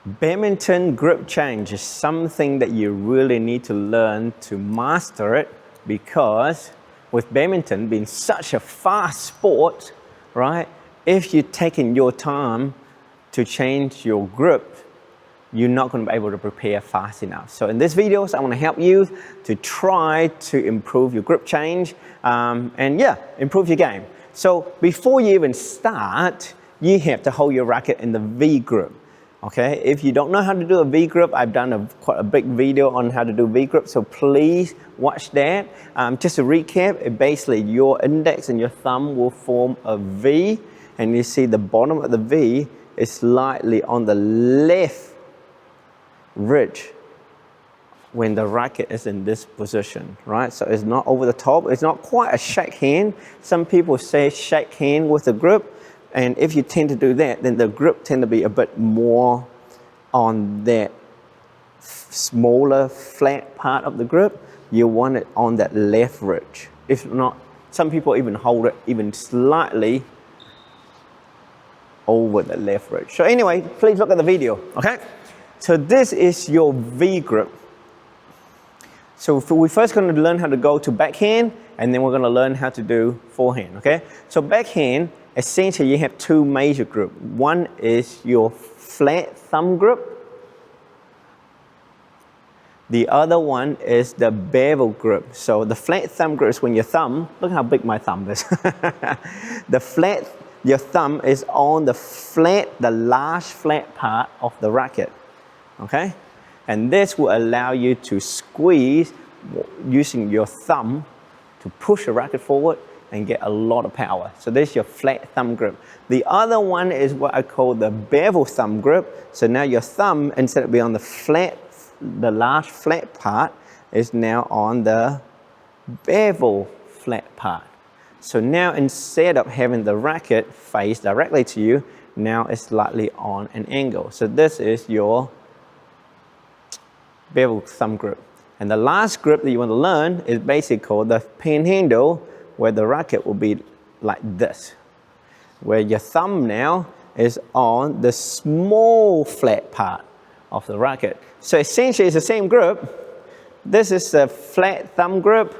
Badminton grip change is something that you really need to learn to master it, because with badminton being such a fast sport, right? If you're taking your time to change your grip, you're not going to be able to prepare fast enough. So in this video, I want to help you to try to improve your grip change and yeah, improve your game. So before you even start, you have to hold your racket in the V grip. Okay, if you don't know how to do a V grip, I've done quite a big video on how to do V grip, so please watch that. Just to recap, basically your index and your thumb will form a V, and you see the bottom of the V is slightly on the left ridge when the racket is in this position, right? So it's not over the top, it's not quite a shake hand. Some people say shake hand with the grip. And if you tend to do that, then the grip tend to be a bit more on that smaller, flat part of the grip. You want it on that left ridge. If not, some people even hold it even slightly over the left ridge. So anyway, please look at the video, okay? So this is your V grip. So we're first going to learn how to go to backhand, and then we're going to learn how to do forehand, okay? So backhand, essentially you have two major grips. One is your flat thumb grip. The other one is the bevel grip. So the flat thumb grip is when your thumb, look how big my thumb is. Your thumb is on the large flat part of the racket, okay? And this will allow you to squeeze using your thumb to push the racket forward and get a lot of power. So this is your flat thumb grip. The other one is what I call the bevel thumb grip. So now your thumb, instead of being on the large flat part, is now on the bevel flat part. So now instead of having the racket face directly to you, now it's slightly on an angle. So this is your bevel thumb grip. And the last grip that you want to learn is basically called the panhandle, where the racket will be like this, where your thumb now is on the small flat part of the racket. So essentially it's the same grip. This is a flat thumb grip,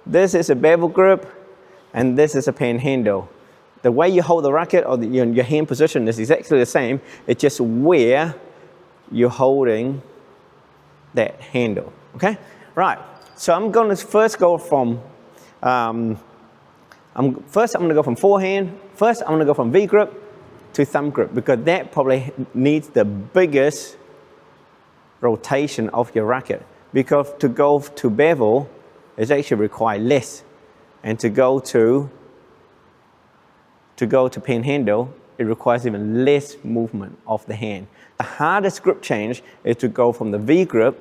this is a bevel grip, and this is a panhandle. The way you hold the racket or your hand position is exactly the same. It's just where you're holding that handle, okay? Right, so I'm going to first go from I'm going to go from forehand. First, I'm going to go from V grip to thumb grip, because that probably needs the biggest rotation of your racket. Because to go to bevel is actually require less, and to go to panhandle, it requires even less movement of the hand. The hardest grip change is to go from the V grip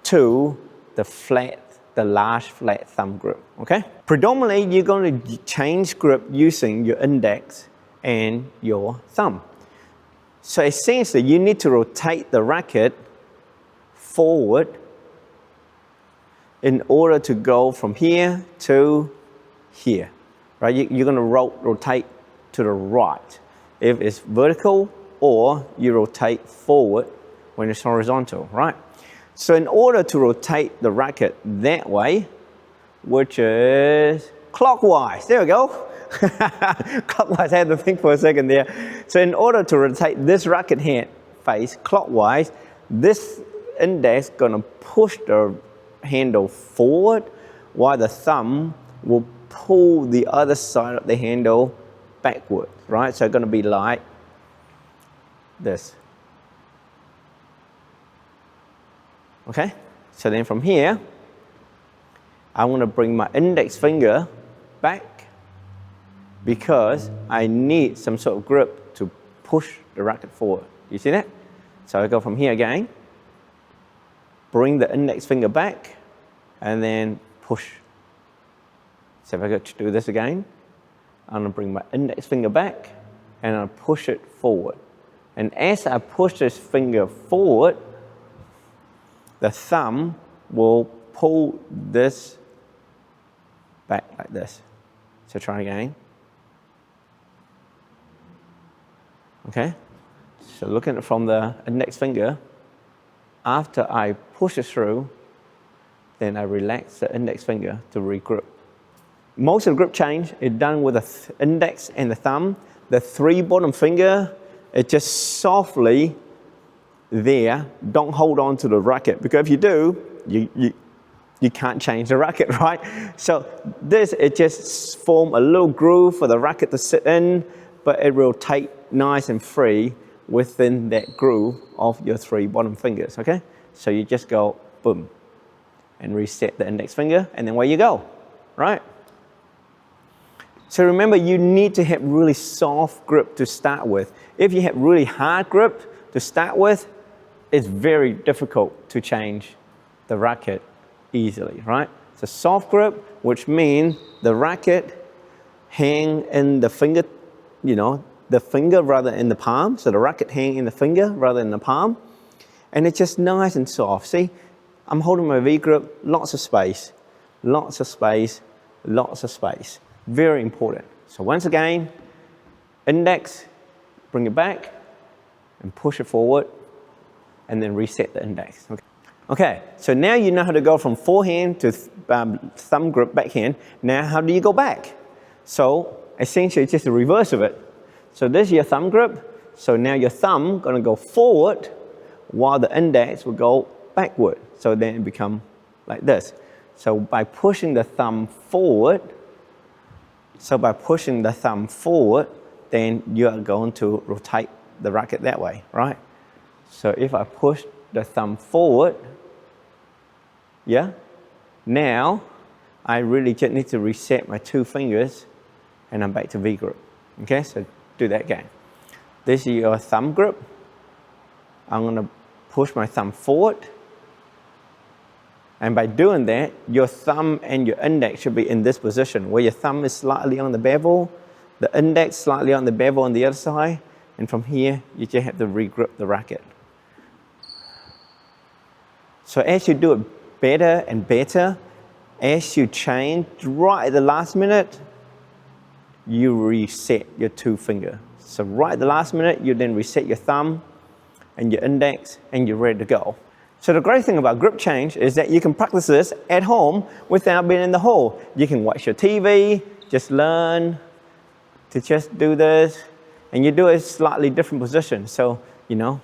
to the large flat thumb grip, okay? Predominantly, you're going to change grip using your index and your thumb. So essentially, you need to rotate the racket forward in order to go from here to here, right? You're going to rotate to the right if it's vertical, or you rotate forward when it's horizontal, right? So in order to rotate the racket that way, which is clockwise, there we go. Clockwise, I had to think for a second there. So in order to rotate this racket hand face clockwise, this index is gonna push the handle forward, while the thumb will pull the other side of the handle backward, right? So it's gonna be like this. Okay, so then from here, I want to bring my index finger back, because I need some sort of grip to push the racket forward. You see that? So I go from here again, bring the index finger back, and then push. So if I go to do this again, I'm going to bring my index finger back, and I'll push it forward. And as I push this finger forward, the thumb will pull this back like this. So try again. Okay? So looking at it from the index finger, after I push it through, then I relax the index finger to regrip. Most of the grip change is done with the index and the thumb. The 3 bottom finger, it just softly there. Don't hold on to the racket, because if you do, you can't change the racket, right? So this, it just form a little groove for the racket to sit in, but it will take nice and free within that groove of your 3 bottom fingers, okay? So you just go boom and reset the index finger, and then away you go, right? So remember, you need to have really soft grip to start with. If you have really hard grip to start with, it's very difficult to change the racket easily, right? So soft grip, which means the racket hang in the finger, you know, the finger rather than the palm. So the racket hang in the finger rather than the palm. And it's just nice and soft. See, I'm holding my V grip, lots of space, lots of space, lots of space. Very important. So once again, index, bring it back and push it forward, and then reset the index. Okay, so now you know how to go from forehand to thumb grip backhand. Now how do you go back? So essentially it's just the reverse of it. So this is your thumb grip. So now your thumb gonna go forward while the index will go backward. So then it become like this. So by pushing the thumb forward, then you are going to rotate the racket that way, right? So if I push the thumb forward, yeah, now I really just need to reset my 2 fingers and I'm back to V grip. Okay, so do that again. This is your thumb grip. I'm going to push my thumb forward. And by doing that, your thumb and your index should be in this position, where your thumb is slightly on the bevel, the index slightly on the bevel on the other side, and from here, you just have to re-grip the racket. So as you do it better and better, as you change right at the last minute, you reset your 2 finger. So right at the last minute, you then reset your thumb and your index, and you're ready to go. So the great thing about grip change is that you can practice this at home without being in the hall. You can watch your TV, just learn to just do this, and you do it in slightly different positions. So, you know,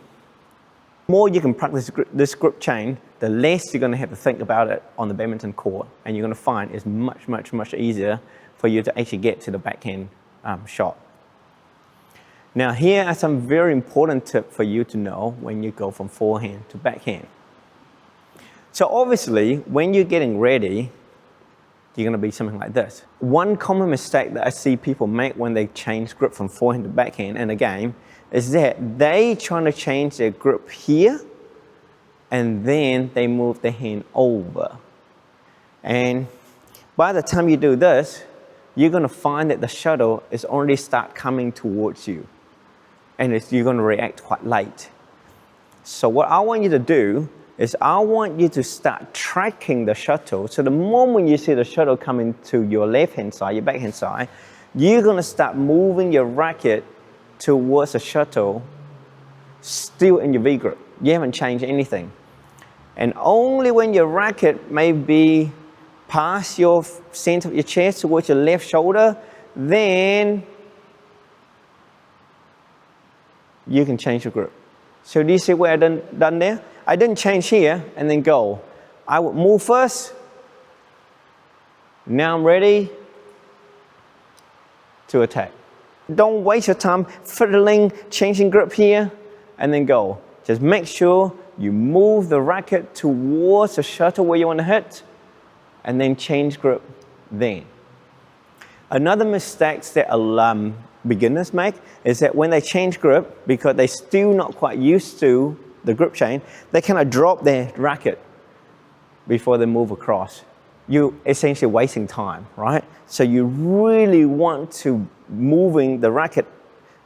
the more you can practice this grip change, the less you're going to have to think about it on the badminton court, and you're going to find it's much, much, much easier for you to actually get to the backhand shot. Now, here are some very important tips for you to know when you go from forehand to backhand. So obviously, when you're getting ready, you're going to be something like this. One common mistake that I see people make when they change grip from forehand to backhand in a game is that they trying to change their grip here, and then they move the hand over. And by the time you do this, you're going to find that the shuttle is already start coming towards you, and you're going to react quite late. So what I want you to do is I want you to start tracking the shuttle. So the moment you see the shuttle coming to your left-hand side, your backhand side, you're going to start moving your racket towards the shuttle, still in your V grip. You haven't changed anything. And only when your racket may be past your center of your chest towards your left shoulder, then you can change your grip. So do you see what I done there? I didn't change here and then go. I would move first. Now I'm ready to attack. Don't waste your time fiddling, changing grip here, and then go. Just make sure you move the racket towards the shuttle where you want to hit, and then change grip then. Another mistake that beginners make is that when they change grip, because they're still not quite used to the grip change, they kind of drop their racket before they move across. You're essentially wasting time, right? So you really want to moving the racket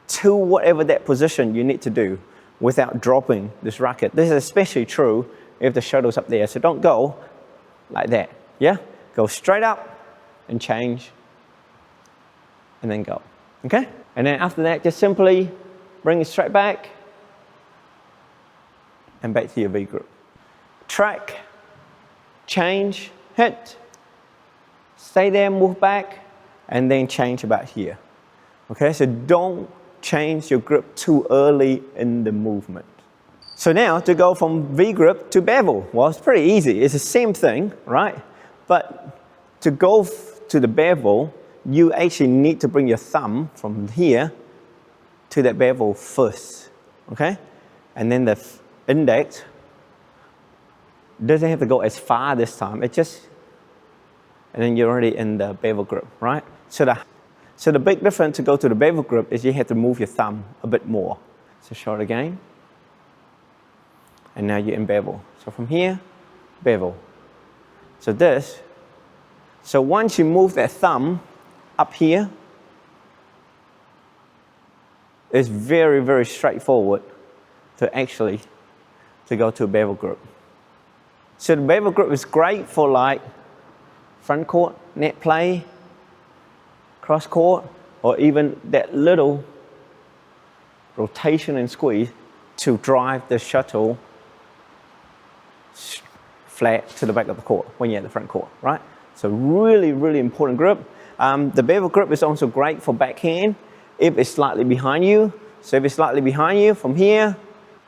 to whatever that position you need to do without dropping this racket. This is especially true if the shuttle's up there. So don't go like that, yeah? Go straight up and change, and then go, okay? And then after that, just simply bring it straight back and back to your V grip. Track, change, hit, stay there, move back, and then change about here. Okay, so don't change your grip too early in the movement. So now to go from V grip to bevel, well, it's pretty easy. It's the same thing, right? But to go to the bevel, you actually need to bring your thumb from here to that bevel first, okay? And then the index doesn't have to go as far this time. It just, and then you're already in the bevel grip, right? So the big difference to go to the bevel grip is you have to move your thumb a bit more. So show it again. And now you're in bevel. So from here, bevel. So this, so once you move that thumb up here, it's very, very straightforward to actually to go to a bevel grip. So the bevel grip is great for like front court, net play, cross court, or even that little rotation and squeeze to drive the shuttle flat to the back of the court when you're at the front court, right? So really, really important grip. The bevel grip is also great for backhand if it's slightly behind you. So if it's slightly behind you from here,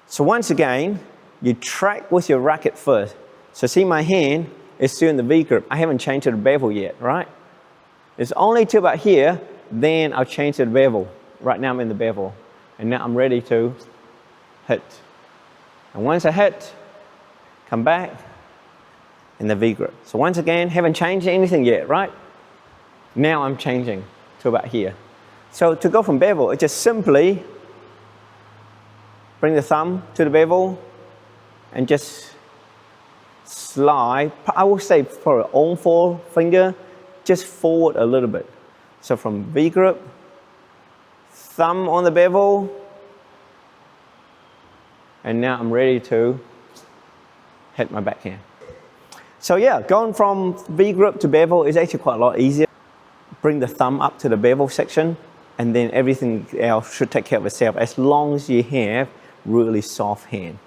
so once again, you track with your racket first. So see my hand is still in the V grip. I haven't changed to the bevel yet, right? It's only to about here, then I'll change to the bevel. Right now I'm in the bevel. And now I'm ready to hit. And once I hit, come back in the V grip. So once again, haven't changed anything yet, right? Now I'm changing to about here. So to go from bevel, it's just simply bring the thumb to the bevel and just slide. I will say for an own forefinger, just forward a little bit. So from V grip, thumb on the bevel, and now I'm ready to hit my backhand. So yeah, going from V grip to bevel is actually quite a lot easier. Bring the thumb up to the bevel section, and then everything else should take care of itself as long as you have really soft hand.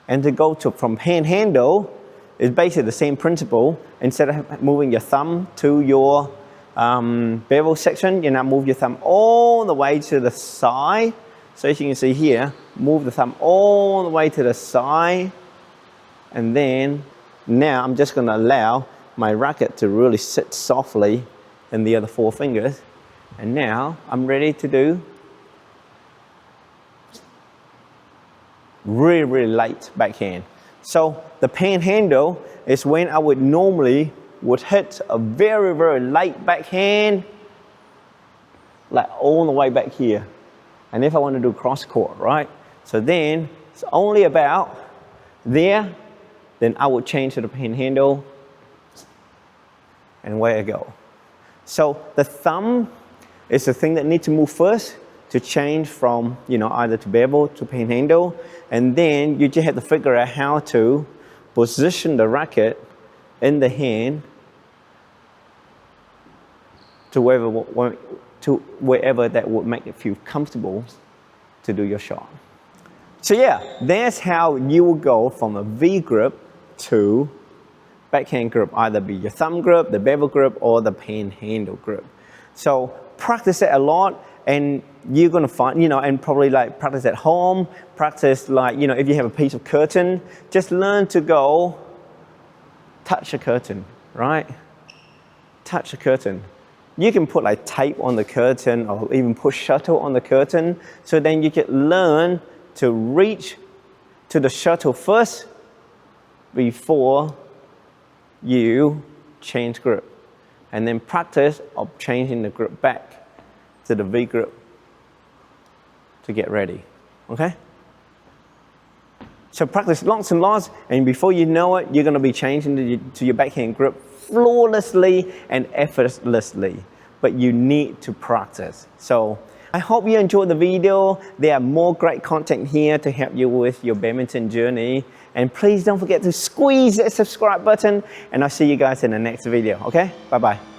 And to go to from hand handle is basically the same principle. Instead of moving your thumb to your bevel section, you now move your thumb all the way to the side. So as you can see here, move the thumb all the way to the side, and then now I'm just going to allow my racket to really sit softly in the other four fingers. And now I'm ready to do really, really light backhand. So the panhandle is when I would normally hit a very, very light backhand, like all the way back here. And if I want to do cross court, right? So then it's only about there, then I would change to the panhandle, and away I go. So the thumb is the thing that needs to move first to change from, you know, either to bevel to panhandle, and then you just have to figure out how to position the racket in the hand to wherever that would make it feel comfortable to do your shot. So yeah, that's how you will go from a V grip to backhand grip, either be your thumb grip, the bevel grip, or the panhandle grip. So practice it a lot, and you're gonna find, you know, and probably like practice at home, practice like, you know, if you have a piece of curtain, just learn to go touch a curtain, right? Touch a curtain. You can put like tape on the curtain or even put shuttle on the curtain, so then you can learn to reach to the shuttle first before you change grip, and then practice of changing the grip back to the V grip to get ready, okay? So practice lots and lots, and before you know it, you're gonna be changing to your backhand grip flawlessly and effortlessly, but you need to practice. So I hope you enjoyed the video. There are more great content here to help you with your badminton journey. And please don't forget to squeeze that subscribe button, and I'll see you guys in the next video, okay? Bye-bye.